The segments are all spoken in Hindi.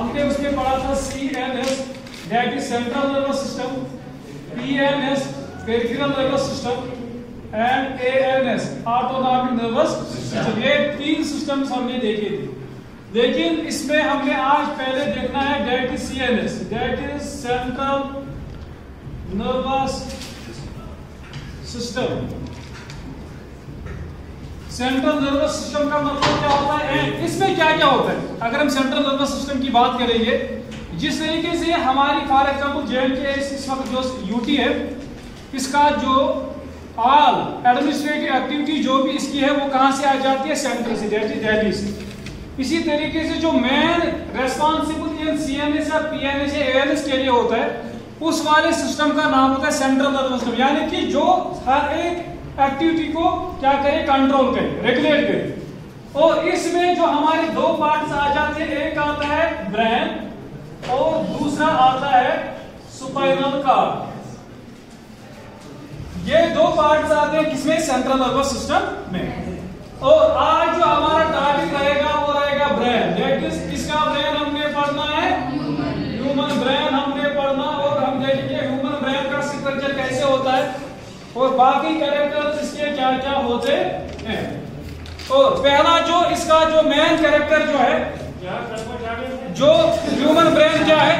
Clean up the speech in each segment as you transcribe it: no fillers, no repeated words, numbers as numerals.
हमने उसमें पढ़ा था CNS that is central nervous system, PNS peripheral nervous system and ANS autonomic nervous system. ये 3 सिस्टम्स हमने देखे थे, लेकिन इसमें हमने आज पहले देखना है that is CNS that is central nervous system. Central nervous system का मतलब क्या होता है, इसमें क्या क्या होता है। अगर हम सेंट्रल नर्वस सिस्टम की बात करेंगे, जिस तरीके से हमारी फॉर एग्जांपल JNK इस वक्त जो UT है, इसका जो ऑल एडमिनिस्ट्रेटिव एक्टिविटी जो भी इसकी है वो कहां से आ जाती है, सेंटर से, दैट इज दिल्ली से। इसी तरीके से जो मेन रेस्पॉन्सिबल इन CNS या PNS या ANS के लिए होता है, उस वाले सिस्टम का नाम होता है सेंट्रल नर्वस सिस्टम, यानी कि जो हर एक एक्टिविटी को क्या करे, कंट्रोल करे, रेगुलेट करे। और इसमें जो हमारे 2 पार्ट्स आ जाते हैं, एक आता है ब्रेन और दूसरा आता है स्पाइनल कॉर्ड। ये 2 पार्ट्स आते हैं किसमें, सेंट्रल नर्वस सिस्टम में। और आज जो हमारा टॉपिक रहेगा वो रहेगा ब्रेन, दैट इज किसका ब्रेन हमने पढ़ना है, ह्यूमन ब्रेन हमने पढ़ना। और हम देखेंगे ह्यूमन ब्रेन का स्ट्रक्चर कैसे होता है और बाकी कैरेक्टर्स इसके क्या क्या होते हैं। और पहला जो इसका जो मेन कैरेक्टर जो है, जो ह्यूमन ब्रेन क्या है,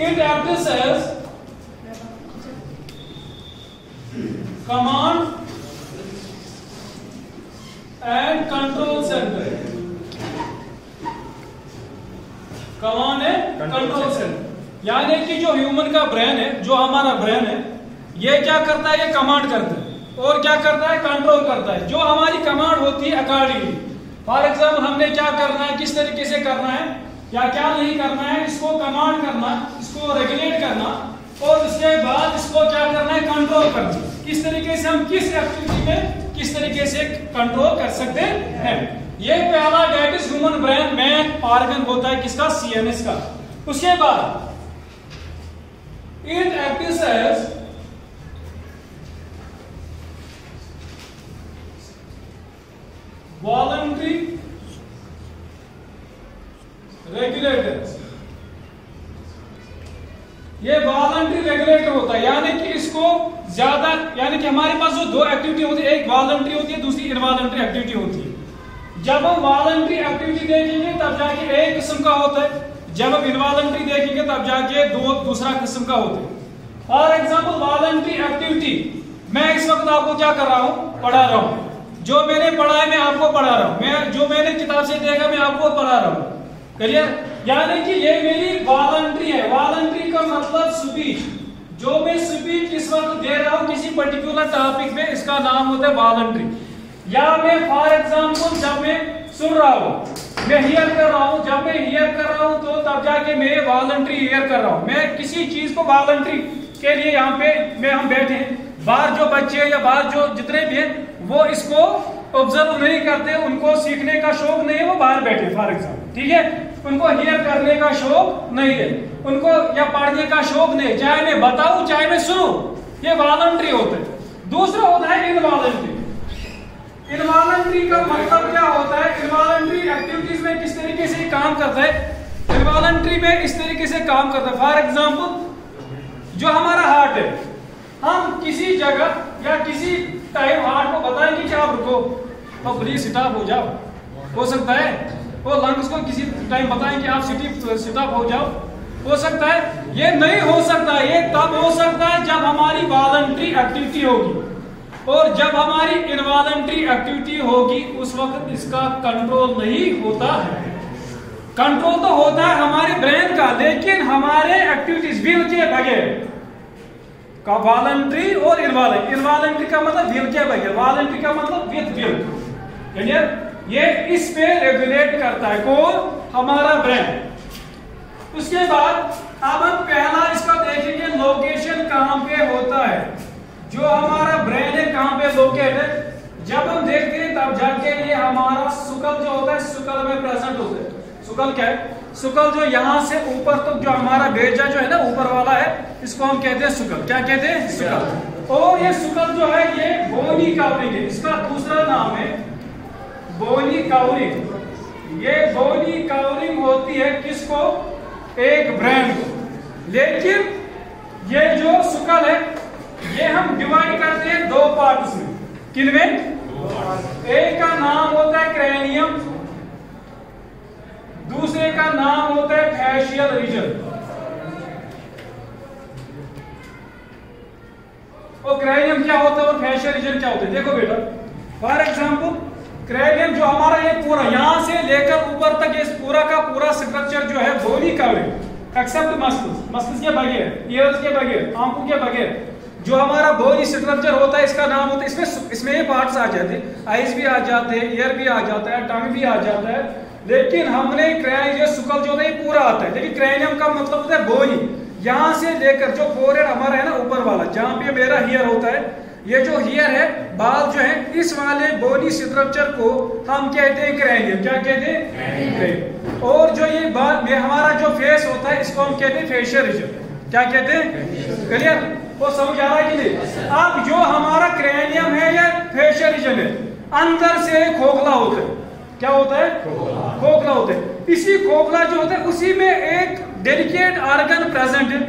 it acts as command and control centre. Command and control centre, यानी कि जो ह्यूमन का ब्रेन है, जो हमारा ब्रेन है, ये क्या करता है, ये कमांड करता है और क्या करता है, कंट्रोल करता है। जो हमारी कमांड होती है अकॉर्डिंगली, फॉर एग्जांपल हमने क्या करना है, किस तरीके से करना है या क्या नहीं करना है, इसको कमांड करना, इसको रेगुलेट करना और उसके बाद इसको क्या करना है, कंट्रोल करना। किस तरीके से हम किस एक्टिविटी में किस तरीके से कंट्रोल कर सकते हैं। ये पहला that is human brain main organ होता है किसका, CNS का। उसके बाद it acts as voluntary regulators. ये वॉलंटरी रेगुलेटर होता है, यानी कि इसको ज्यादा, यानी कि हमारे पास जो 2 एक्टिविटी होती है, एक वॉलंटरी होती है, दूसरी इनवॉलंटरी एक्टिविटी होती है। जब हम वॉलंटरी एक्टिविटी देखेंगे तब जाके एक किस्म का होता है, जब हम इनवॉलंटरी देखेंगे तब जाके दूसरा किस्म का होता है। फॉर एग्जांपल वॉलंटरी एक्टिविटी, मैं इस वक्त आपको क्या कर रहा हूं, पढ़ा रहा हूं। जो मैंने पढ़ा है मैं आपको पढ़ा रहा हूं, मैं जो मैंने किताब से देखा मैं आपको पढ़ा रहा हूं, क्लियर। यानी कि ये मेरी वॉलंटरी है। वॉलंटरी का मतलब स्पीच, जो मैं स्पीच इस वक्त दे रहा हूं किसी पर्टिकुलर टॉपिक में, इसका नाम होता है वॉलंटरी। या मैं फॉर एग्जांपल जब मैं सुन रहा हूं, मैं हियर कर रहा हूं, जब मैं हियर कर रहा हूं तो तब जाके मैं वॉलंटरी हियर कर रहा हूं। मैं किसी चीज को वॉलंटरी के लिए यहाँ पे हम बैठे हैं, बाहर जो बच्चे या बाहर जो जितने भी हैं वो इसको ऑब्जर्व नहीं करते, उनको सीखने का शौक नहीं है, वो बाहर बैठे फॉर एग्जाम्पल, ठीक है, उनको हियर करने का शौक नहीं है, उनको या पढ़ने का शौक नहीं, चाहे मैं बताऊं चाहे मैं सुनूं, ये वॉलंटरी होता है। दूसरा होता है इनवॉलंटरी। इनवॉलंटरी का मतलब क्या होता है, इनवॉलंटरी एक्टिविटीज में किस तरीके से काम करता है। इनवॉलंटरी में इस तरीके से काम करता है, फॉर एग्जाम्पल जो हमारा हार्ट है, हम किसी जगह या किसी टाइम हार्ट को बताएंगे कि आप रुको, तो प्लीज स्टॉप हो जाओ, हो सकता है। वो लंग्स को किसी टाइम बताएंगे आप स्टॉप हो जाओ, हो सकता है। ये नहीं हो सकता, ये तब हो सकता है जब हमारी वॉलंटरी एक्टिविटी होगी, और जब हमारी इनवॉलंटरी एक्टिविटी होगी उस वक्त इसका कंट्रोल नहीं होता है। कंट्रोल तो होता है हमारे ब्रेन का, लेकिन हमारे एक्टिविटीज विल के बगैर का वॉलंटरी और इनवॉलंटरी। इनवॉलंटरी का मतलब विल के बगैर, वॉलंटरी का मतलब विद विल, क्लियर। ये इस पे रेगुलेट करता है कौन, हमारा ब्रेन। उसके बाद अब हम पहला इसका देखेंगे लोकेशन कहां पे होता है। जो हमारा ब्रेन है कहां पे लोकेट है, जब हम देखते हैं तब जाके ये हमारा सुकल जो होता है, सुकल में प्रेजेंट होता है। सुकल क्या है, सुकल जो यहाँ से ऊपर तक जो हमारा बेजा जो है ना ऊपर वाला है, इसको हम कहते हैं सुकल। क्या कहते हैं, सुकल। और ये सुकल जो है ये बोनी कवरिंग है, इसका दूसरा नाम है बोनी कवरिंग। ये बोनी कवरिंग होती है किसको? एक ब्रेन को। लेकिन ये जो स्कल है ये हम डिवाइड करते हैं दो पार्ट्स में। किनमें? एक का नाम होता है क्रेनियम, दूसरे का नाम होता है फैशियल रीजन। और क्रेनियम क्या होता है और फैशियल रीजन क्या होता है? देखो बेटा, फॉर एग्जांपल क्रेनियम जो हमारा ये पूरा यहां से लेकर ऊपर तक ये पूरा का पूरा स्ट्रक्चर जो है बोनी कवरिंग एक्सेप्ट मसल्स, मसल्स के बगैर, ईयर्स के बगैर, आंखों के बगैर जो हमारा बोनी स्ट्रक्चर होता है इसका नाम होता है, इसमें ये पार्ट्स आ जाते हैं, आईज भी आ जाते हैं, ईयर भी आ जाता है, टंग भी आ जाता है। लेकिन हमने क्रेनियम स्कल जो होता है ये पूरा आता है। लेकिन क्रेनियम का मतलब होता है बोनी, यहां से लेकर जो फोरहेड हमारा है ना ऊपर वाला, जहां पे मेरा हियर होता है, ये जो हियर है, बाल जो है, इस वाले बॉडी स्ट्रक्चर को हम कहते हैं क्रेनियम। क्या कहते हैं? और जो ये बाल में हमारा जो फेस होता है इसको हम कहते हैं फेशियल रीजन। क्या कहते हैं? क्लियर? वो समझ आ रहा है कि नहीं? अब जो हमारा क्रेनियम है या फेशियल रीजन है, अंदर से खोखला होता है। क्या होता है? खोखला होता है। इसी खोखला जो होता है उसी में एक डेलिकेट ऑर्गन प्रेजेंट है।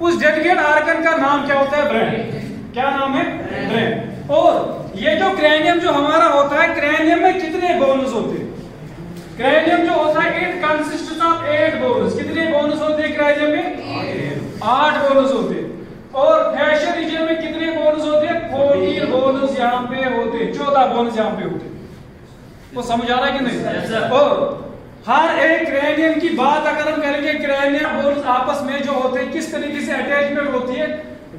उस डेलिकेट ऑर्गन का नाम क्या होता है? ब्रेन। क्या नाम है? ब्रेन। और ये जो क्रेनियम जो हमारा होता है, क्रेनियम में कितने बोन्स होते हैं? क्रेनियम जो होता है इट कंसिस्ट्स ऑफ 8 बोन्स। कितने बोन्स होते हैं क्रेनियम में? 8 बोन्स होते हैं। और फैशियल रीजन में कितने बोन्स होते हैं? 14 बोन्स यहाँ पे होते हैं, 14 बोन्स यहाँ पे होते हैं। वो समझ आ रहा है कि नहीं? और हर एक क्रेनियम की बात अगर हम करेंगे, क्रेनियम बोन्स आपस में जो होते हैं किस तरीके से अटैचमेंट होती है,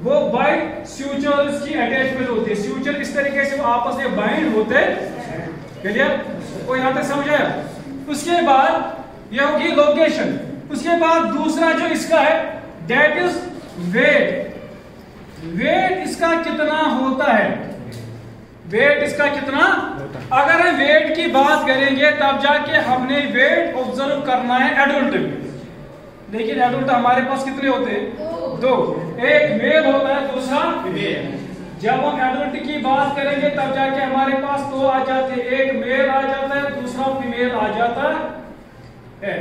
वो बाय स्यूचर्स की अटैचमेंट होती है। स्यूचर इस तरीके से आपस में बाइंड होते हैं। क्लियर? वो यहां तक समझ आया? उसके बाद ये होगी लोकेशन। उसके बाद दूसरा जो इसका है दैट इज वेट। वेट इसका कितना होता है? वेट इसका कितना? अगर हम वेट की बात करेंगे तब जाके हमने वेट ऑब्जर्व करना है एडल्ट में। लेकिन एडल्ट हमारे पास कितने होते हैं? 2। एक मेल होता है, दूसरा फीमेल। जब हम एडल्ट की बात करेंगे तब जाके हमारे पास 2 आ जाते हैं, एक मेल आ जाता है, दूसरा फीमेल आ जाता है।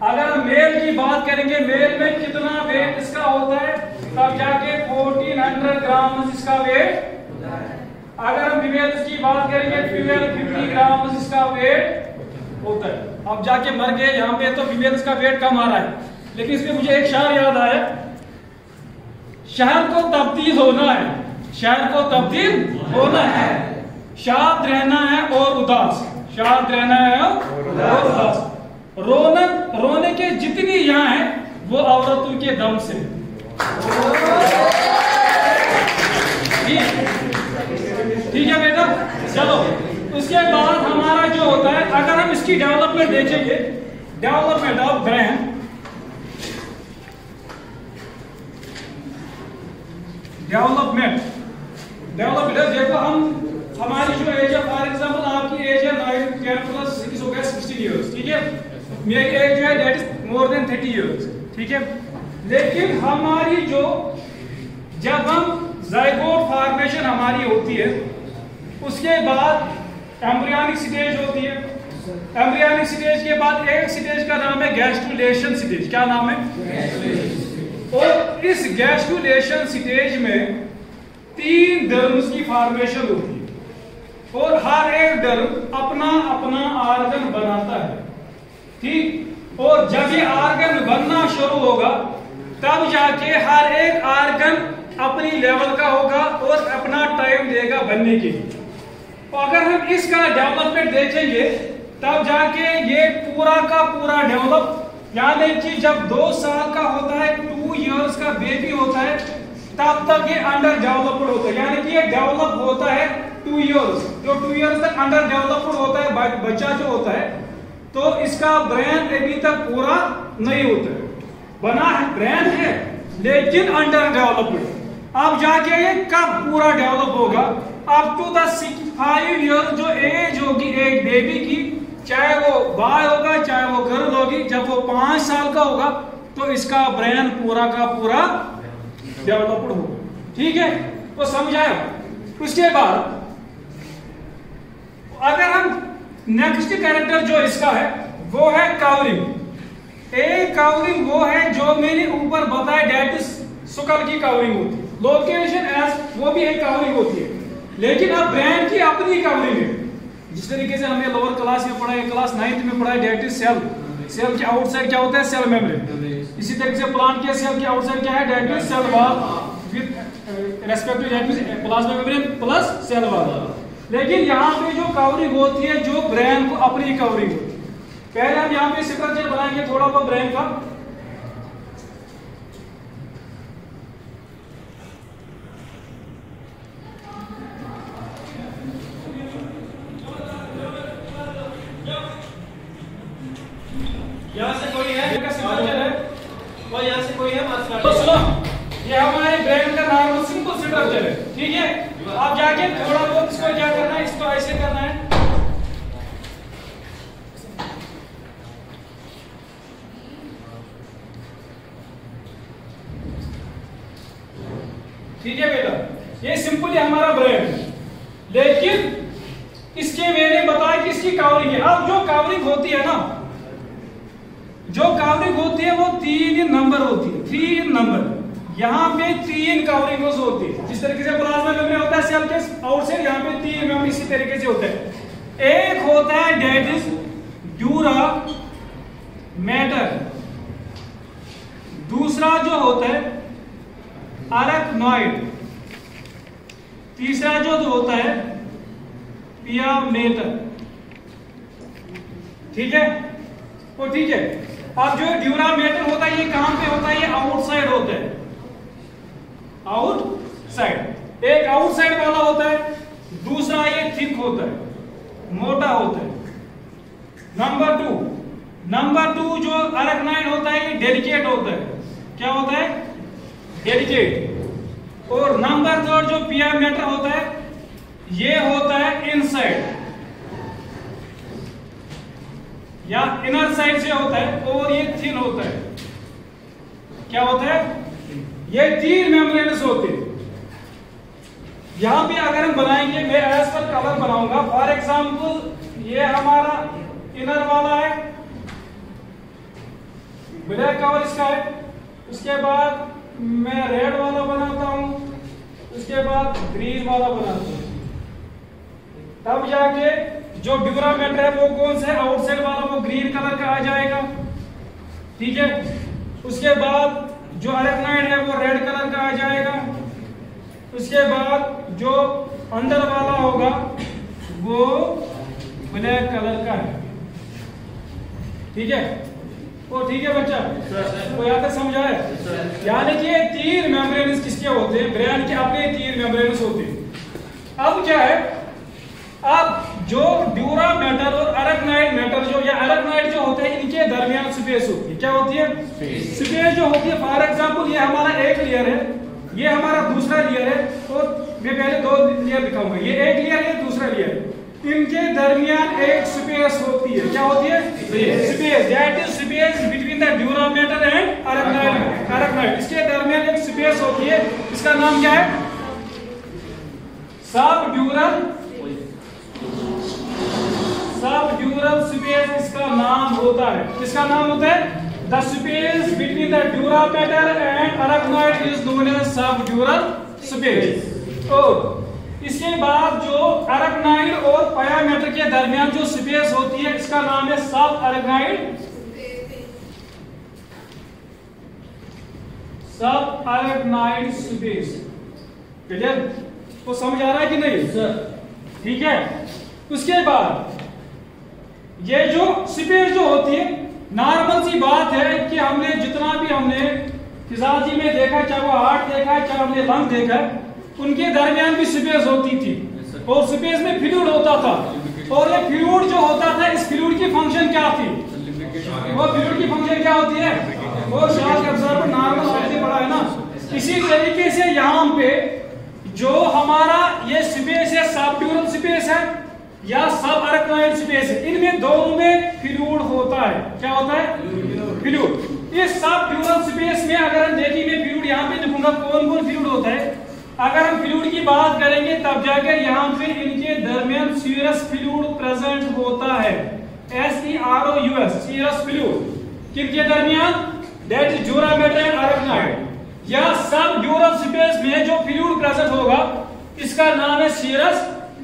अगर हम मेल की बात करेंगे, मेल में कितना वेट इसका होता है, तब जाके 1400 ग्राम इसका वेट। अगर हम फीमेल की बात करेंगे, फीमेल 50 ग्राम इसका वेट होता है। अब जाके मर गए यहाँ पे तो फीमेल का वेट कम आ रहा है। लेकिन इसमें मुझे एक शायर याद आया, शहर को तब्दील होना है, शहर को तब्दील होना है, शाद रहना है और उदास, शाद रहना है और उदास। रोने के जितनी यहाँ है वो औरतों के दम से। ठीक है बेटा? चलो, उसके बाद हमारा जो होता है, अगर हम इसकी डेवलपमेंट देखेंगे, डेवलपमेंट ऑफ ब्रेन, डेवलपमेंट देखो, हम हमारी जो एज है, फॉर एग्जांपल आपकी एज है 9, 10 प्लस 6 हो गया 16 इयर्स। ठीक है? मेरी एज जो है that is more than 30 years. ठीक है? लेकिन हमारी जो जब हम जाइगोट फॉर्मेशन हमारी होती है, उसके बाद एम्ब्रियोनिक स्टेज होती है। एम्ब्रियोनिक स्टेज के बाद एक स्टेज का नाम है गैस्ट्रुलेशन स्टेज। क्या नाम है? और इस गैस्ट्रुलेशन स्टेज में 3 डर्म्स की फॉर्मेशन होती है और हर एक डर्म अपना अपना ऑर्गन बनाता है। ठीक? और जब ये ऑर्गन बनना शुरू होगा तब जाके हर एक ऑर्गन अपनी लेवल का होगा और अपना टाइम देगा बनने के लिए। तो अगर हम इसका डेवलपमेंट देखेंगे तब जाके ये पूरा का पूरा डेवलप, यानी कि जब 2 साल का होता है, 2 इयर्स का बेबी होता है, तब तक ये अंडर डेवलप्ड होता है। यानी कि ये डेवलप होता है 2 इयर्स, जो 2 इयर्स तक अंडर डेवलप्ड होता है बच्चा जो होता है, तो इसका ब्रेन अभी तक पूरा नहीं होता है। बना है, ब्रेन है, लेकिन अंडर डेवलप्ड। अब जाके ये कब पूरा डेवलप होगा? अब टू द 5 ईयर जो एज होगी एक बेबी की, चाहे वो बॉय होगा चाहे वो गर्ल होगी, जब वो 5 साल का होगा तो इसका ब्रेन पूरा का पूरा डेवलप्ड होगा। ठीक है? तो समझाया? उसके बाद अगर हम नेक्स्ट कैरेक्टर जो इसका है कवरिंग वो है जो मैंने ऊपर बताया, डेट इज स्कल की कवरिंग होती है। लोकेशन एज वो भी एक कवरिंग होती है, लेकिन अब ब्रेन की अपनी कवरिंग है। जिस तरीके से हमने लोअर क्लास में पढ़ा है, क्लास 9th में पढ़ा है, डेट इज सेल। सेल के आउटसाइड क्या होता है? Cell membrane. इसी तरीके से प्लांट के सेल के आउटसाइड क्या है? That is cell wall with respect to that is plasma membrane plus cell wall. लेकिन यहाँ पे जो कवरिंग होती है, जो ब्रेन को अपनी कवरिंग होती है। पहले हम यहाँ पे स्ट्रक्चर बनाएंगे थोड़ा बहुत ब्रेन का। यहाँ से कोई है स्ट्रक्चर है, और यहाँ से कोई है तो सुनो, ये हमारे ब्रेन का नॉर्मल सिंपल स्ट्रक्चर है, ठीक है। आप जाके थोड़ा बहुत इसको क्या करना है, इसको ऐसे करना है, ठीक है बेटा। ये सिंपली हमारा ब्रेन है, लेकिन इसके मैंने बताया कि इसकी कवरिंग है। अब जो कवरिंग होती है ना, जो कवरिंग होती है वो 3 नंबर होती है, 3 नंबर। यहाँ पे 3 कवरिंग होती है। जिस तरीके से प्लाज्मा मेम्ब्रेन होता है सेल के आउटसाइड, यहाँ पे 3 मेम्ब्रेन इसी तरीके से होता है। एक होता है डेट इज ड्यूरा मैटर, दूसरा जो होता है अरेक्नॉइड, तीसरा जो होता है पिया मेटर, ठीक है। वो ठीक है। अब जो ड्यूरा मेटर होता है ये कहां पे होता है? ये आउटसाइड होता है, आउटसाइड। एक आउटसाइड वाला होता है, दूसरा ये थिक होता है, मोटा होता है। नंबर 2 जो अरेक्नॉइड होता है ये डेलिकेट होता है। क्या होता है? डेलिकेट। और नंबर 3 जो पिया मेटर होता है ये होता है इनसाइड या इनर साइड से होता है, और ये थिन होता है। क्या होता है? ये 3 मेम्ब्रेन्स होते हैं। यहां पे अगर हम बनाएंगे, मैं एज पर कलर बनाऊंगा। फॉर एग्जांपल ये हमारा इनर वाला है, ब्लैक कवर इसका है। उसके बाद मैं रेड वाला बनाता हूं, उसके बाद ग्रीन वाला बनाता हूं। तब जाके जो ड्यूरा मेटर है वो कौन सा है? आउटसाइड वाला, वो ग्रीन कलर का आ जाएगा, ठीक है। उसके बाद जो अरेक्नॉइड है वो रेड कलर का आ जाएगा। उसके बाद जो अंदर वाला होगा वो ब्लैक कलर का है, ठीक है। वो ठीक है बच्चा, वो यहाँ तक समझ आया? यानी कि 3 मेम्ब्रेन्स किसके होते हैं? ब्रेन के अपने 3 मेम्ब्रेन्स होते हैं। अब क्या है, अब जो ड्यूरा मेटर और अरेक्नॉइड मेटर जो या अरेक्नॉइड जो होते हैं, इनके दरमियान स्पेस होती है। क्या होती है? स्पेस जो होती है। फॉर एग्जांपल ये हमारा एक लेयर है, ये हमारा दूसरा लेयर है, और मैं पहले 2 लेयर दिखाऊंगा। ये एक लेयर है, दूसरा लेयर। इनके दरमियान एक स्पेस होती है। क्या होती है? Space. That is space between the dura mater and arachnoid. इसके दरमियान एक स्पेस होती है, इसका नाम क्या है? सबड्यूरल स्पेस इसका नाम होता है। किसका नाम होता है? The space between the dura mater and arachnoid is known as subdural space. और इसके बाद जो अरेक्नॉइड और पिया मेटर के दरमियान जो स्पेस होती है, इसका नाम है सब अरेक्नॉइड स्पेस। क्लियर? तो समझ आ रहा है कि नहीं सर? ठीक है। उसके बाद ये जो स्पेस जो होती है, नॉर्मल सी बात है कि हमने जितना भी हमने फिजियोलॉजी में देखा, चाहे वो हार्ट देखा है, चाहे हमने लंग देखा है, उनके दरमियान भी स्पेस होती थी, और स्पेस में फ्लूइड होता था। और ये फ्लूइड जो होता था, इस फ्लूइड की फंक्शन क्या थी? वो फ्लूइड की फंक्शन क्या होती है? वो शॉक एब्जॉर्बर, नॉर्मल आपने पढ़ा है ना। इसी तरीके से यहाँ पे जो हमारा ये स्पेस है, सबड्यूरल स्पेस है या सब अरेक्नॉइड स्पेस है, इनमें दोनों में फ्लूइड होता है। क्या होता है? फ्लूइड। इस सबड्यूरल स्पेस में अगर हम देखें, मैं फ्लूइड यहाँ पे लिखूंगा कौन कौन फ्लूइड होता है। अगर हम फ्लूइड की बात करेंगे तब जाकर यहाँ पे इनके दरमियान सीरस फ्लूइड प्रेजेंट होता है। SEROUS serous fluid. किनके दरमियान, that is dura mater and arachnoid, या सब ड्यूरल स्पेस में जो फ्लूइड प्रेजेंट होगा इसका नाम है सीरस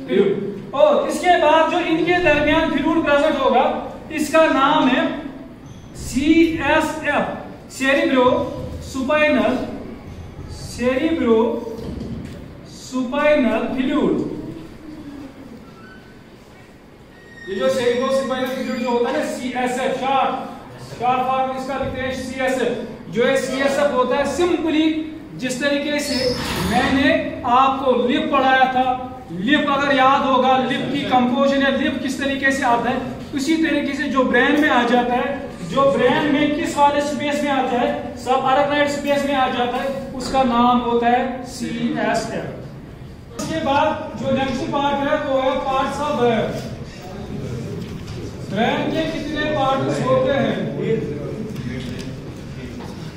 फ्लूइड। और इसके बाद जो इनके दरमियान फ्लूइड प्रेजेंट होगा इसका नाम है CSF, सेरिब्रो सुपाइनल फ्लूइड। ये जो सेरिब्रो सुपाइनल फ्लूइड जो होता है ना CSF, शॉर्ट फॉर्म इसका लिखते हैं CSF। जो है CSF होता है सिंपली जिस तरीके से मैंने आपको लिप पढ़ाया था, लिप अगर याद होगा लिप की कंपोजिशन या लिप किस तरीके से आता है, उसी तरीके से जो ब्रेन में आ जाता है, जो ब्रेन में किस वाले स्पेस में आता है, सब अरेक्नॉइड स्पेस में आ जाता है, उसका नाम होता है CSF। उसके बाद जो नेक्स्ट पार्ट है वो है पार्ट्स ऑफ ब्रेन। ब्रेन के कितने पार्ट्स होते हैं?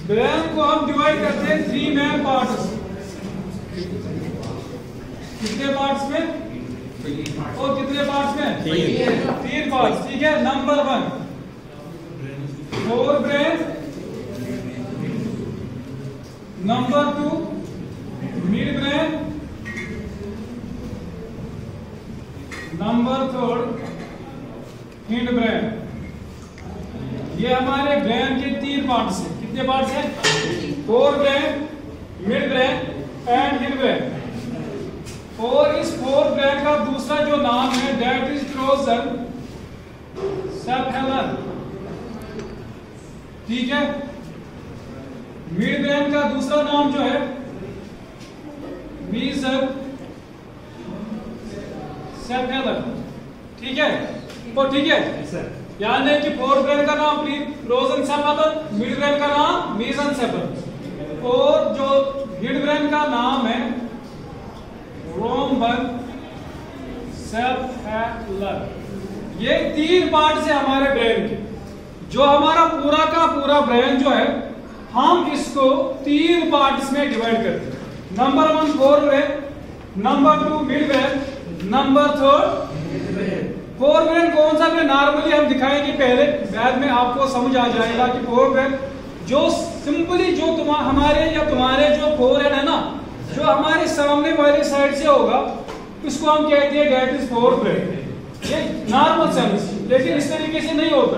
ब्रेन को हम डिवाइड करते हैं 3 मेन पार्ट्स। कितने पार्ट्स में? और कितने पार्ट्स में? 3 पार्ट्स, ठीक है। Number 1 fore brain, number 2 mid brain, number 3 hind brain. ये हमारे ब्रेन के 3 पार्ट्स हैं। कितने पार्ट्स हैं? Fore brain, mid brain and hind brain. और इस फोर ब्रेन का दूसरा जो नाम है दैट इज प्रोजेंसेफेलन, ठीक है। मिड ब्रेन का दूसरा नाम जो है मेसेंसेफेलन, ठीक है। तो ठीक है, यानी कि फोर ब्रेन का नाम प्रोजेंसेफेलन, मिड ब्रेन का नाम मेसेंसेफेलन, और जो हिंड ब्रेन का नाम है रोम्बन सेफेलन। ये 3 पार्ट से हमारे ब्रेन के। जो हमारा पूरा का पूरा ब्रेन जो है हम इसको 3 पार्ट्स में डिवाइड करते हैं। Number 1 fore brain, number 2 mid brain, number 3 fore brain. कौन सा ब्रेन नॉर्मली हम दिखाएंगे पहले, बाद में आपको समझ आ जाएगा कि फोर ब्रेन जो सिंपली जो हमारे या तुम्हारे जो फोर हेड है ना, जो हमारे सामने वाली साइड से होगा उसको हम कहते हैं दैट इज फोर ब्रेन। ये नॉर्मल सेंस, लेकिन इस तरीके से नहीं होता।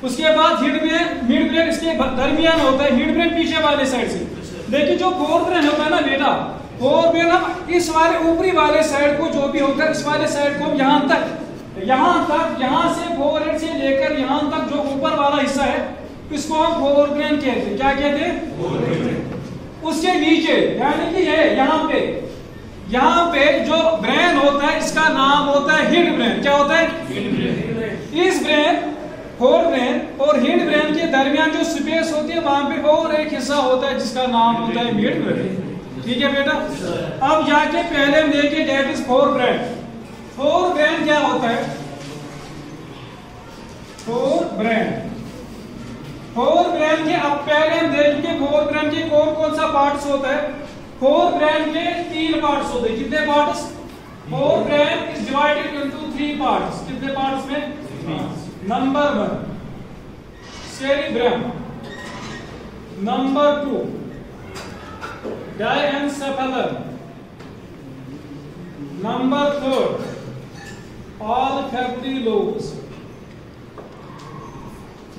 उसके बाद हिंड ब्रेन, मिड ब्रेन इसके दरमियान होता है, हिंड ब्रेन पीछे वाले साइड से। लेकिन जो फोर ब्रेन होता है ना बेटा, फोर ब्रेन हम इस वाले ऊपरी वाले साइड को जो भी होता है इस वाले साइड को हम यहां तक यहां से फोर हेड से लेकर यहां तक जो ऊपर वाला हिस्सा है इसको हम फोर ब्रेन कहते हैं। क्या कहते हैं? उसके नीचे यानी कि ये यहाँ पे जो ब्रेन होता है इसका नाम होता है हिंड ब्रेन। क्या होता है? इस ब्रेन, फोर ब्रेन और हिंड ब्रेन के दरमियान जो स्पेस होती है वहां पे और एक हिस्सा होता है जिसका नाम होता है मिड ब्रेन। ठीक है बेटा, अब जाके पहले हम देखें that is fore brain. Fore brain क्या होता है? फोर ब्रेन के अब पहले हम देखेंगे फोर ब्रेन के कौन सा पार्ट्स होता है। फोर ब्रेन के 3 पार्ट्स होते हैं। कितने parts? For brain is divided into 3 parts. कितने पार्ट्स में? Number 1 cerebrum, number 2 diencephalon, number 3 olfactory lobes.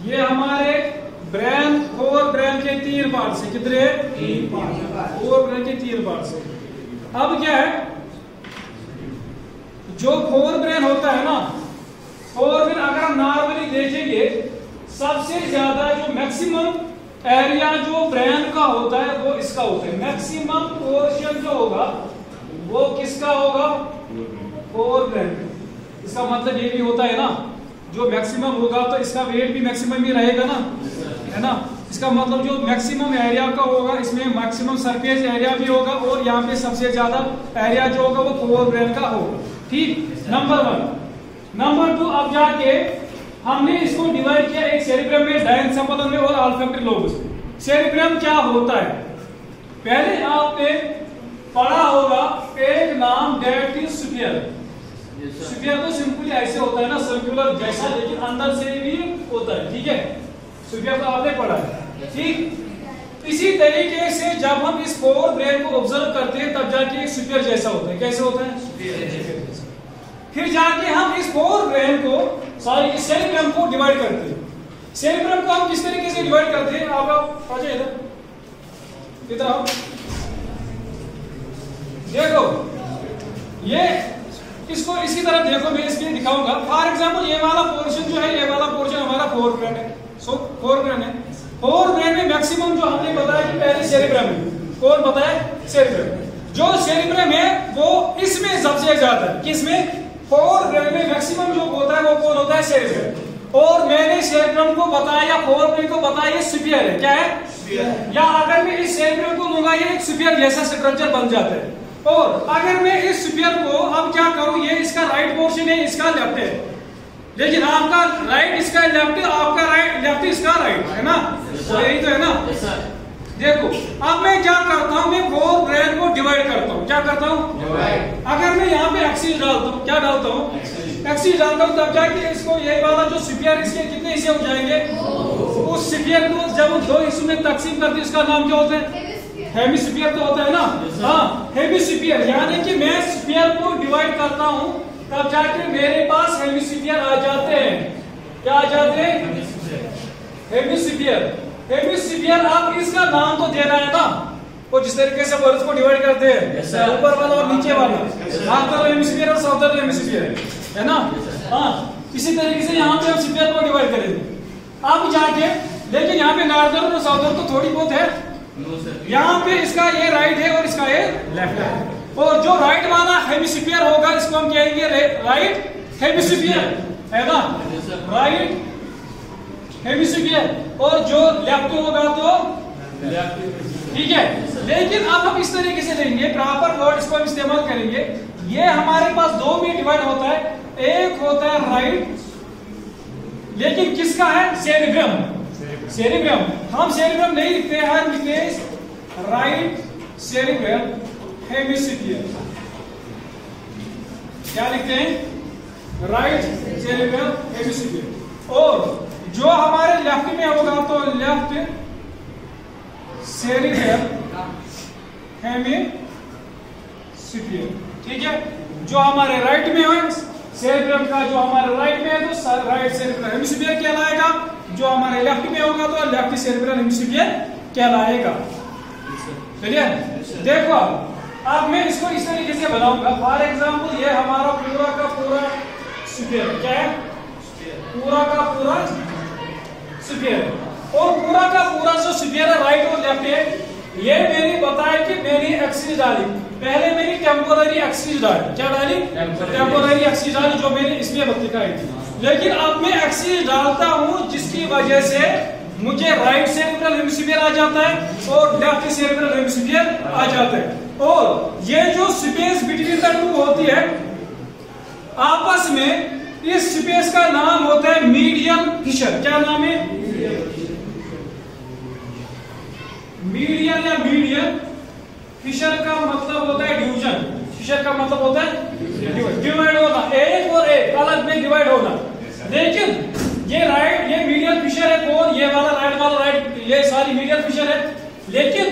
ये हमारे ब्रेन, फोर ब्रेन के 3 पार्ट्स हैं। कितने? 3 पार्ट। फोर ब्रेन के 3 पार्ट्स हैं। अब क्या है, जो फोर ब्रेन होता है ना, फोर ब्रेन अगर हम नॉर्मली देखेंगे सबसे ज्यादा जो मैक्सिमम एरिया जो ब्रेन का होता है वो इसका होता है। मैक्सिमम पोर्शन जो होगा वो किसका होगा? Fore brain. इसका मतलब ये भी होता है ना, जो मैक्सिमम होगा तो इसका वेट भी मैक्सिमम ही रहेगा ना, है ना। इसका मतलब जो मैक्सिमम एरिया का होगा इसमें मैक्सिमम सरफेस एरिया भी होगा और यहाँ पे सबसे ज्यादा एरिया जो होगा वो फोर ब्रेन का होगा। ठीक, नंबर 1। नंबर 2, अब जाके हमने इसको डिवाइड किया एक सेरिब्रम में, डायएन्सेफेलन में और ऑल्फैक्टरी लोब्स में। सेरिब्रम क्या होता है? पहले आपने पढ़ा होगा एक नाम दैट इज स्फीयर। स्फीयर तो सिंपली ऐसे होता है ना, सर्कुलर जैसा, लेकिन अंदर से भी होता है। ठीक है, सुपियर तो आपने पढ़ा है, ठीक। इसी तरीके से जब हम इस फोर ब्रेन को ऑब्जर्व करते हैं तब जाके सुपियर जैसा होता है। कैसे होता है? सुपियर जैसा। फिर जाके हम इस फोर ब्रेन को सॉरी इस सेरिब्रम को डिवाइड करते हैं। सेरिब्रम को हम किस तरीके से डिवाइड करते हैं? आप आ जाइए इधर आओ, देखो ये इसको इसी तरह देखो, मैं इसके दिखाऊंगा। फॉर एग्जांपल ये वाला पोर्शन जो है, ये वाला पोर्शन हमारा फोर ब्रेन है। सो फोर ब्रेन है, फोर ब्रेन में मैक्सिमम जो हमने बताया कि पहले सेरिब्रम है। कौन बताया? सेरिब्रम। जो सेरिब्रम है वो इसमें सबसे ज्यादा है। किसमें? फोर ब्रेन में मैक्सिमम जो होता है वो कौन होता है? सेरिब्रम। और मैंने सेरिब्रम को बताया, फोर ब्रेन को बताया ये सुपियर है। क्या है? या अगर मैं इस सेरिब्रम को लूंगा ये एक सुपियर जैसा स्ट्रक्चर बन जाता है। और अगर मैं इस सुपियर को अब क्या करूं, ये इसका राइट पोर्शन है, इसका लेफ्ट है, लेकिन आपका राइट इसका लेफ्ट, आपका राइट लेफ्ट इसका राइट है ना, यही तो है ना। देखो अब मैं क्या करता हूं, मैं फोर ब्रेन को डिवाइड करता हूं। क्या करता हूं? अगर मैं यहाँ पे एक्सिस डालता हूं, क्या डालता हूं? एक्सिस डालता हूं, तब जाके इसको यही वाला जो सुपियर, इसके कितने हिस्से हो जाएंगे? उस सुपियर को जब दो हिस्सों में तकसीम करते हैं उसका नाम क्या होता है? हेमिस्फीयर तो होता है ना। हाँ, हेमिस्फीयर, यानी कि मैं स्फीयर को डिवाइड करता हूं तब जाके मेरे पास हेमिस्फीयर आ जाते हैं। क्या आ जाते हैं? हेमिस्फीयर। हेमिस्फीयर आप इसका नाम तो दे रहा है ना, वो जिस तरीके से वर्ड्स को डिवाइड करते हैं, ऊपर वाला और नीचे वाला, नॉर्थर्न हेमिस्फीयर और साउथर्न हेमिस्फीयर है ना। हाँ, इसी तरीके से यहाँ पे हम स्फीयर को डिवाइड करेंगे। अब जाके लेकिन यहाँ पे नॉर्थर्न और साउथर्न तो थोड़ी बहुत है, यहाँ पे इसका ये राइट है और इसका ये लेफ्ट है। और जो राइट वाला हेमिस्फीयर होगा इसको हम कहेंगे राइट हेमिस्फीयर, है ना, राइट हेमिस्फीयर। और जो लेफ्ट होगा तो ठीक है। लेकिन अब हम इस तरीके से लेंगे, प्रॉपर वर्ड इसको हम इस्तेमाल करेंगे। ये हमारे पास दो में डिवाइड होता है, एक होता है राइट, लेकिन किसका है? सेरिब्रम। सेरिब्रम, हम सेरिब्रम नहीं लिखते हैं, लिखते हैं राइट सेरिब्रम हेमिस्फीयर। क्या लिखते हैं? Right cerebrum hemisphere. और जो हमारे लेफ्ट में होगा तो लेफ्ट सेरिब्रम हेमिस्फीयर, ठीक है। जो हमारे राइट में है सेरिब्रम का, जो हमारे राइट में है तो राइट सेरिब्रम हेमिस्फीयर कहलाएगा, जो हमारे लेफ्ट में होगा तो लेफ्ट सेरिब्रल हेमिस्फीयर कहलाएगा। चलिए देखो अब मैं इसको इस तरीके से बनाऊंगा। फॉर एग्जांपल ये हमारा पूरा का पूरा सुपियर, क्या है? पूरा का पूरा सुपियर। और पूरा का पूरा जो सुपियर है राइट और लेफ्ट है, ये मैंने बताया कि मैंने एक्सिस डाली। पहले मैंने टेम्पोररी एक्सिस डाली। क्या डाली? टेम्पोररी एक्सिस डाली, जो मैंने इसमें दिखाई थी। लेकिन अब मैं एक्सिस डालता हूं जिसकी वजह से मुझे राइट सेरिब्रल हेमिस्फीयर आ जाता है और लेफ्ट सेरिब्रल हेमिस्फीयर आ जाता है। और ये जो स्पेस बिटवीन द टू होती है आपस में, इस स्पेस का नाम होता है मीडियन फिशर। क्या नाम है? मीडियन या मीडियन फिशर का मतलब होता है डिवीजन। फिशर का मतलब होता है डिवाइड होना, एक और एक अलग में डिवाइड होना। लेकिन ये राइट, ये मीडियन फिशर है कौन? ये वाला राइट वाला राइट, ये सारी मीडियन फिशर है। लेकिन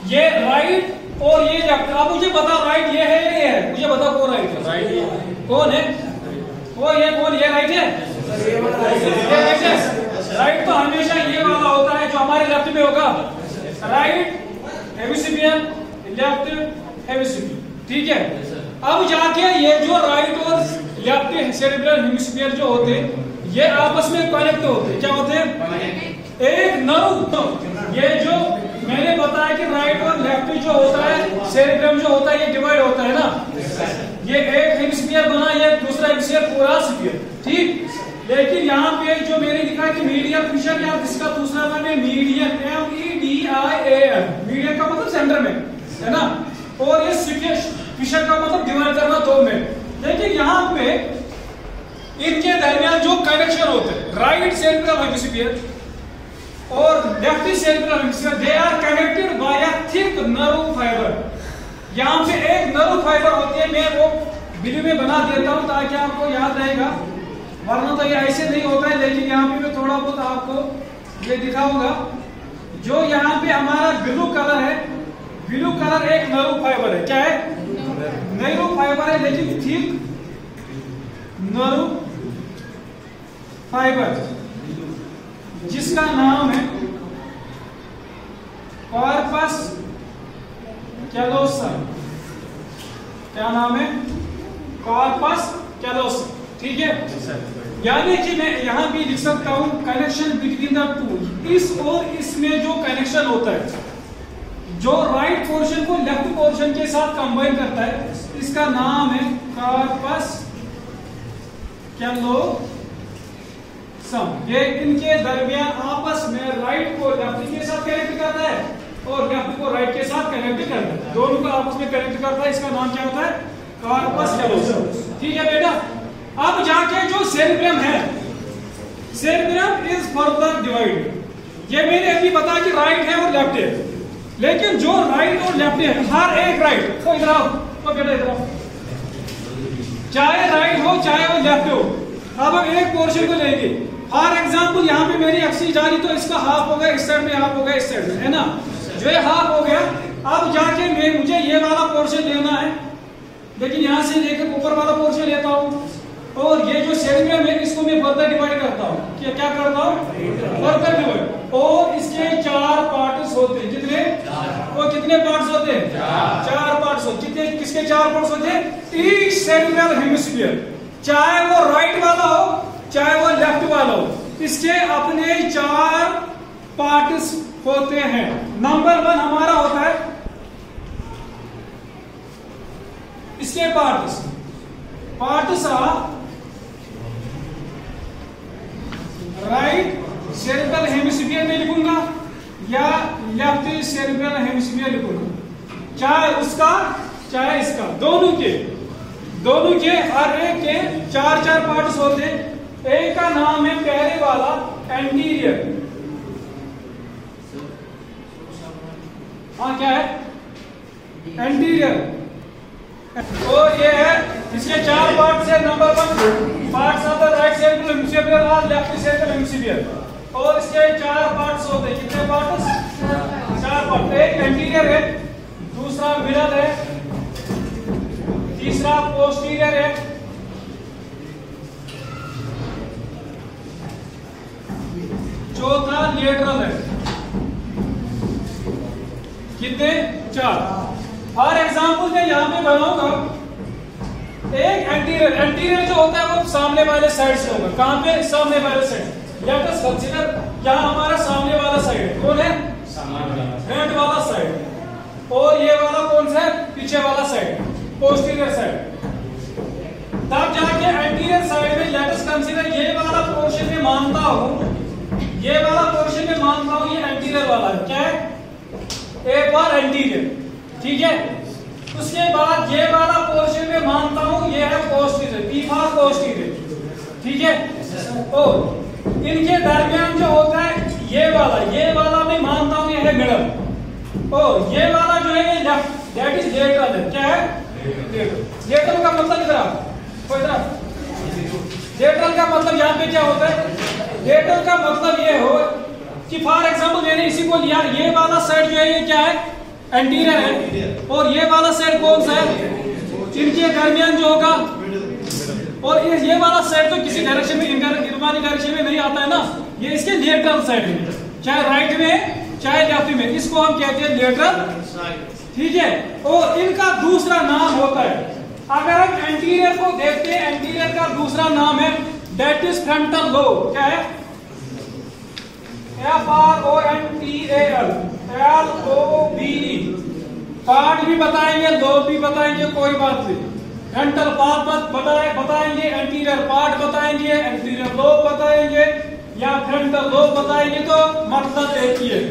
ये राइट और ये लेफ्ट, अब मुझे बता राइट ये है या ये है? मुझे बता कौन राइट है? राइट कौन है? वो ये कौन? ये राइट है, ये राइट है। राइट तो हमेशा ये वाला होता है जो हमारे लेफ्ट में होगा, राइट हेमिस्फीयर, लेफ्ट हेमिस्फीयर, ठीक है। अब जाके ये जो राइट और लेफ्ट सेरिब्रल हेमिस्फीयर जो होते हैं ये आपस में कनेक्ट होते हैं। क्या होते हैं? एक नर्व। ये जो मैंने बताया कि राइट और लेफ्ट जो होता है सेरिब्रम जो होता है ये डिवाइड होता है ना, ये एक हेमिस्फीयर बना, ये दूसरा हेमिस्फीयर पूरा स्फीयर, ठीक। लेकिन यहाँ पे जो मैंने लिखा है कि मीडियन फिशर, या जिसका दूसरा नाम है मीडियन, MEDIAN। मीडियन का मतलब सेंटर में, है ना, और ये फिशर का मतलब डिवाइड करना दो में। लेकिन यहाँ पे इनके दरमियान जो कनेक्शन होते हैं, राइट सेरिब्रल हेमिस्फीयर और left cerebral hemisphere, they are connected by a thick nerve fibre. यहाँ पे एक नर्व फाइबर होती है, मैं वो वीडियो में बना देता हूँ ताकि आपको याद रहेगा, वरना तो ये ऐसे नहीं होता है। लेकिन यहाँ पे मैं थोड़ा बहुत आपको ये दिखा होगा। जो यहाँ पे हमारा ब्लू कलर है, ब्लू कलर एक नरू फाइबर है। क्या है? नरू फाइबर है, लेकिन थिक नरू फाइबर, जिसका नाम है कॉर्पस कैलोसम। क्या नाम है? Corpus callosum. ठीक है, यानी कि मैं यहां भी लिख सकता हूं कनेक्शन बिटवीन द टू। इस और इसमें जो कनेक्शन होता है, जो राइट पोर्शन को लेफ्ट पोर्शन के साथ कंबाइन करता है, इसका नाम है कॉर्पस कैलोसम। ये इनके दरमियान आपस में राइट को लेफ्ट के साथ कनेक्ट करता है और लेफ्ट को राइट के साथ कनेक्ट करता है, दोनों को आपस में कनेक्ट करता है। इसका नाम क्या होता है? Corpus callosum. ठीक है बेटा, अब जाके जो सेरेब्रम है, सेरेब्रम इज फर्दर डिवाइड। ये मैंने अभी बताया कि राइट है और लेफ्ट है, लेकिन जो राइट और लेफ्ट है, हर एक राइट तो इधर आओ, तो बेटा इधर आओ, चाहे राइट हो चाहे वो लेफ्ट हो। अब हम एक पोर्शन को लेंगे। फॉर एग्जांपल यहाँ पे मेरी एक्सिस जा रही, तो इसका हाफ होगा इस साइड में, हाफ होगा इस साइड में, है ना। जो ये हाफ हो गया, अब जाके मुझे ये वाला पोर्शन लेना है, लेकिन यहाँ से लेकर ऊपर वाला पोर्शन लेता हूँ, और ये जो सेरेब्रम है इसको मैं फर्दर डिवाइड करता हूँ। क्या करता हूँ? Further divide. और इसके 4 पार्ट्स होते हैं। कितने? वो कितने पार्ट्स होते हैं? 4 पार्ट्स होते हैं। कितने? किसके 4 पार्ट्स होते हैं? ईच सेरेब्रल हेमिस्फीयर, चाहे वो राइट वाला हो चाहे वो लेफ्ट वाला हो, इसके अपने 4 पार्ट्स होते हैं। नंबर 1 हमारा होता है इसके parts are right cerebral hemisphere में लिखूंगा या लेफ्ट सेरेब्रल हेमिस्फीयर लिखूंगा, चाहे उसका चाहे इसका, दोनों के हर एक के 4 पार्ट्स होते हैं। एक का नाम है पहले वाला एंटीरियर। हाँ, क्या है? एंटीरियर। और ये है, इसके 4 पार्ट्स है। Number 1 parts of the right cerebral hemisphere और लेफ्ट सेरेब्रल हेमिस्फीयर, और इसके 4 पार्ट्स होते हैं। कितने पार्ट्स? 4 पार्ट। एक एंटीरियर है, दूसरा मिडल है, तीसरा पोस्टीरियर है, चौथा लेटरल है। कितने? 4। फॉर एग्जाम्पल मैं यहां पे बनाऊंगा एक एंटीरियर जो होता है वो सामने वाले साइड से होगा। कहां पे? सामने वाले साइड। लेट अस कंसीडर यहां हमारा सामने वाला साइड कौन है? फ्रंट वाला साइड। और ये वाला कौन सा है? पीछे वाला साइड, पोस्टीरियर साइड। तब जाके एंटीरियर साइड में लेट अस कंसीडर ये वाला पोर्शन में मानता हूं, ये वाला पोर्शन में मानता हूं ये एंटीरियर वाला है। क्या है? A for anterior. ठीक है, उसके बाद ये वाला पोर्शन में मानता हूं ये है पोस्टीरियर, पी फॉर पोस्टीरियर। ठीक है, और इनके दरमियान जो होता है ये वाला मैं मानता हूं ये है मिडल, और ये वाला जो है ये लेफ्ट, दैट इज लेटरल है। क्या है? लेटरल का मतलब इधर लेटरल का मतलब यहाँ पे क्या होता है? लेटरल का मतलब ये हो कि फॉर एग्जांपल मैंने इसी को लिया, ये वाला साइड जो है ये क्या है? एंटीरियर है, और ये वाला साइड कौन सा है? इनके दरमियान जो होगा, और ये वाला साइड तो किसी डायरेक्शन में, इनवर्टिकल डायरेक्शन में नहीं आता है ना, ये इसके लेटरल साइड में, चाहे राइट में चाहे लेफ्ट में, इसको हम कहते हैं लेटरल। ठीक है, और इनका दूसरा नाम होता है, अगर हम एंटीरियर को देखते हैं, एंटीरियर का दूसरा नाम है दैट इज फ्रंटल लोब। क्या है? FRONTAL, LOBE। पार्ट भी बताएंगे, लोब भी बताएंगे, कोई बात नहीं। फ्रंटल पार्ट बताएंगे, एंटीरियर पार्ट बताएंगे, एंटीरियर लोब बताएंगे, या फ्रंटल लोब बताएंगे, तो मतलब एक ही है।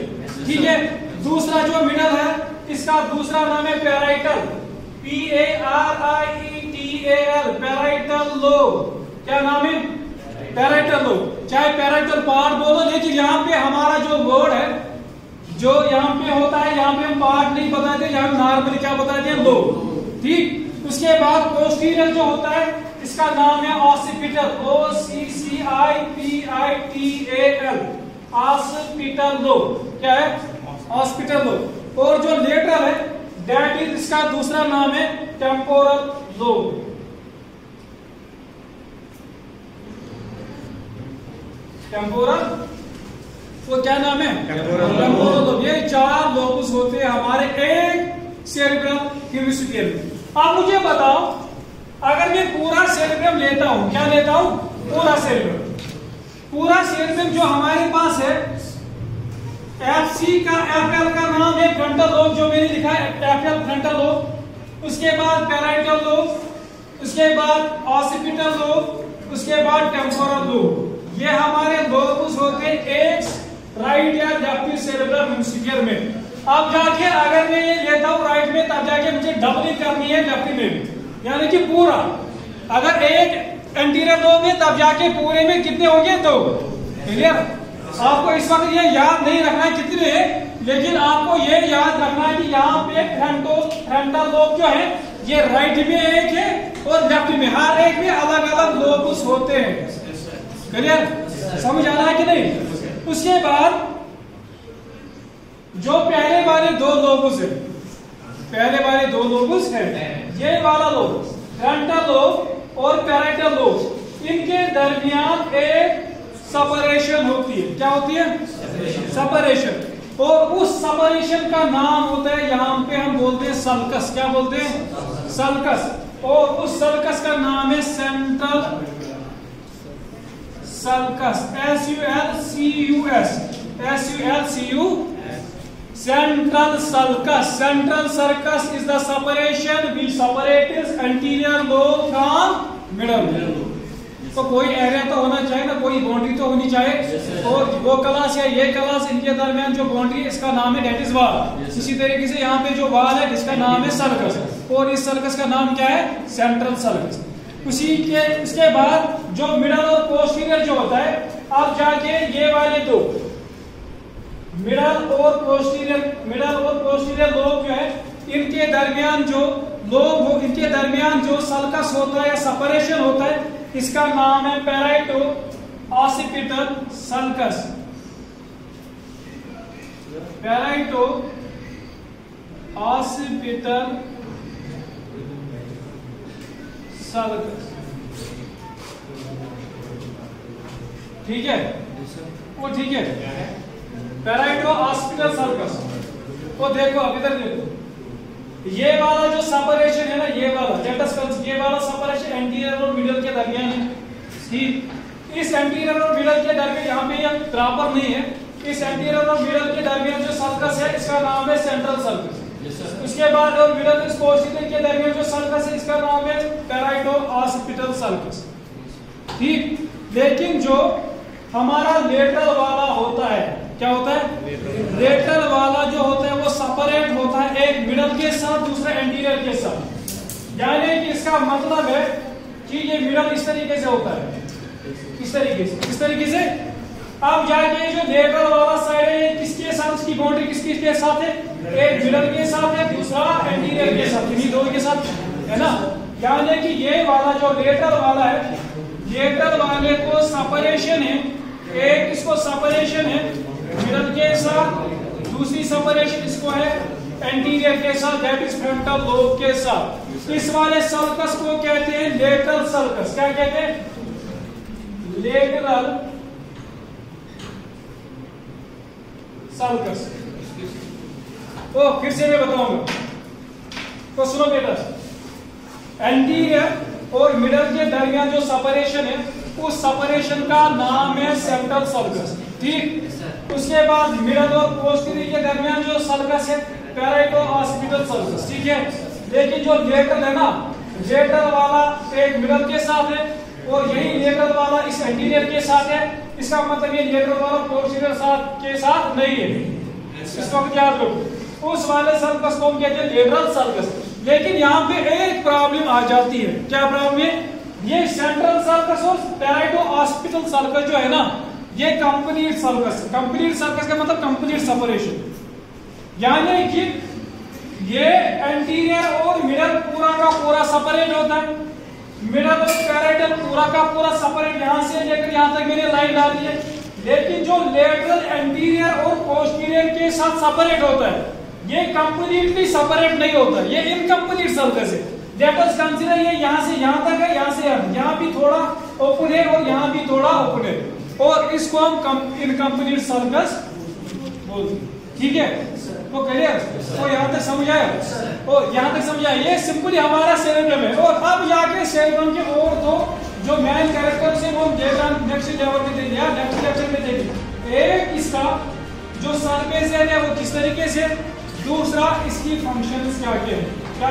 ठीक है, दूसरा जो मिडल है इसका दूसरा नाम है पैराइटल, PARIETAL, पैराइटल लोब। क्या नाम है? Parietal lobe. चाहे पैराइटल पार्ट बोलो, लेकिन यहाँ पे हमारा जो वर्ड है, जो यहाँ पे होता है, यहाँ पे हम पार्ट नहीं बताते, यहाँ नॉर्मली क्या बताते हैं? लोब। ठीक, उसके बाद पोस्टीरियर जो होता है इसका नाम है ऑसिपिटल, OCCIPITAL। Occipital lobe. क्या है? Occipital lobe. और जो लेटरल है दैट इज, इसका दूसरा नाम है टेम्पोरल लोब। टेम्पोरल, वो क्या नाम है? Temporal lobe. ये 4 लोब्स होते हैं हमारे एक सेरेब्रल हेमिस्फीयर में। अब मुझे बताओ, अगर मैं पूरा सेरेब्रम लेता हूं, क्या लेता हूं? पूरा सेरेब्रम। पूरा सेरेब्रम जो हमारे पास है, एफएल का नाम है फ्रंटल लोब, जो मैंने लिखा है एफएल फ्रंटल लोब। उसके बाद पैराइटल लोब, उसके बाद ऑसिपिटल लोब, उसके बाद टेम्पोरल लोब। ये हमारे लोब्स होते हैं एक राइट या लेफ्ट सेरेब्रल हेमिस्फीयर में। अब जाके अगर मैं ये लेता हूं राइट में, तब जाके मुझे डबलिंग करनी है लेफ्ट में भी, यानी कि पूरा। अगर एक एंटीरियर लोब में, तब जाके पूरे में कितने होंगे? 2। क्लियर? आपको इस वक्त ये याद नहीं रखना है कितने हैं, लेकिन आपको ये याद रखना है कि यहाँ पे फ्रंटल लोब जो है ये राइट में एक है और लेफ्ट में, हर एक में अलग अलग लोब्स होते हैं। क्लियर? समझ आ रहा है कि नहीं? उसके बाद जो पहले वाले 2 लोब्स है, पहले वाले 2 लोब्स है, ये वाला लोब फ्रंटल लोब और पैराइटल लोब, इनके दरमियान एक सेपरेशन होती है। क्या होती है? सेपरेशन। और उस सेपरेशन का नाम होता है, यहाँ पे हम बोलते हैं सल्कस। क्या बोलते हैं? सल्कस। और उस सल्कस का नाम है central sulcus. SULCUS, central sulcus. Central sulcus is the separation which separates anterior lobe from middle lobe। तो कोई एरिया तो होना चाहिए ना, कोई बाउंड्री तो होनी चाहिए। और वो क्लास या ये क्लास, इनके दरमियान जो बाउंड्री है इसका नाम है डेट इज वाल। इसी तरीके से यहाँ पे जो वाल है इसका नाम है सल्कस, और इस सल्कस का नाम क्या है? Central sulcus. उसी के इसके बाद जो मिडल और पोस्टीरियर जो होता है, अब जाके ये वाले 2 मिडल और पोस्टीरियर लोब जो है, इनके दरमियान जो लोब हो, इनके दरमियान जो सल्कस होता है या सेपरेशन होता है, इसका नाम है पैराइटो ऑसिपिटल सल्कस। पैराइटो occipital sulcus. ठीक है? वो ठीक है, पैराइटो ऑसिपिटल सल्कस। वो देखो, अब इधर देखो, ये वाला जो सेपरेशन है ना, ये वाला सेपरेशन एंटीरियर और मिडल के दरमियान है। ठीक? इस एंटीरियर और मिडल के दरमियान, यहाँ पे ये प्रॉपर नहीं है, इस एंटीरियर और मिडल के दरमियान जो सल्कस है इसका नाम है सेंट्रल सल्कस। उसके बाद और मिडल पोस्टीरियर के दरमियान जो सल्कस है इसका नाम है पैराइटो ऑसिपिटल सल्कस। ठीक? लेकिन जो हमारा लेटरल वाला होता है, क्या होता है? लेटरल वाला जो होता है वो सेपरेट होता है एक मिडल के साथ, दूसरा एंटीरियर के साथ। यानी कि इसका मतलब है कि ये मिडल इस तरीके से होता है, इस तरीके से। अब जाके जो लेटरल वाला साइड है किसके साथ, उसकी बाउंड्री किसके साथ है? एक मिडल के साथ है, दूसरा एंटीरियर के साथ, इन्हीं दो के साथ है ना। यानी कि ये वाला जो लेटरल वाला है, लेटरल वाले को सेपरेशन है, एक इसको सेपरेशन है मिडल के साथ, दूसरी सेपरेशन इसको है एंटीरियर के साथ, दैट इज फ्रंटल लोब के साथ। इस वाले सल्कस को कहते हैं लेटरल सल्कस। क्या कहते हैं? Lateral sulcus. तो फिर से मैं बताऊंगा, तो सुनो बेटा, एंटीरियर और मिडल के दरमियान जो सेपरेशन है, उस सेपरेशन का नाम है सेंट्रल सल्कस। ठीक? उसके बाद मिडल और पोस्टीरियर के दरमियान जो सल्कस है पैराइटो ऑसिपिटल सल्कस। ठीक है? लेकिन जो लेटरल है ना, लेटरल वाला एक मिडल के साथ है और यही लेटरल वाला इस एंटीरियर के साथ है। इसका मतलब ये लेटरल वाला पोस्टीरियर के साथ नहीं है। इस वक्त याद रखो, उस वाले सल्कस को हम कहते हैं लेटरल सल्कस। लेकिन यहाँ पे एक प्रॉब्लम आ जाती है। क्या प्रॉब्लम है? ये सेंट्रल सल्कस और पैराइटो ऑसिपिटल सल्कस जो है ना, ये कंप्लीट सल्कस। कंप्लीट सल्कस का मतलब कंप्लीट सेपरेशन, यानी कि ये एंटीरियर और मिडल पूरा का पूरा सेपरेट होता है। मिडल और पैराइटल पूरा का पूरा सेपरेट, यहां से लेकर यहां तक मैंने लाइन डाली है। लेकिन जो लेटरल एंटीरियर और पोस्टीरियर के साथ सेपरेट होता है, ये कंप्लीटली सेपरेट नहीं होता, ये इनकम्प्लीट सर्कस है। लेट अस कंसीडर ये यहां से यहां तक है, यहां से यहां भी थोड़ा ओपन है और यहां भी थोड़ा ओपन है, और इसको हम इनकम्प्लीट सर्कस बोलते हैं। ठीक है, तो क्लियर? तो यहां तक समझ आया? और यहां तक समझ आया? ये सिंपली हमारा सेरेब्रम है। और अब जाके सेरेब्रम के और दो जो मेन कैरेक्टर्स है वो नेक्स्ट लेवल में देंगे, नेक्स्ट लेक्चर में देंगे। एक इसका जो सरफेस है वो किस तरीके से, दूसरा इसकी फंक्शंस क्या क्या है, क्या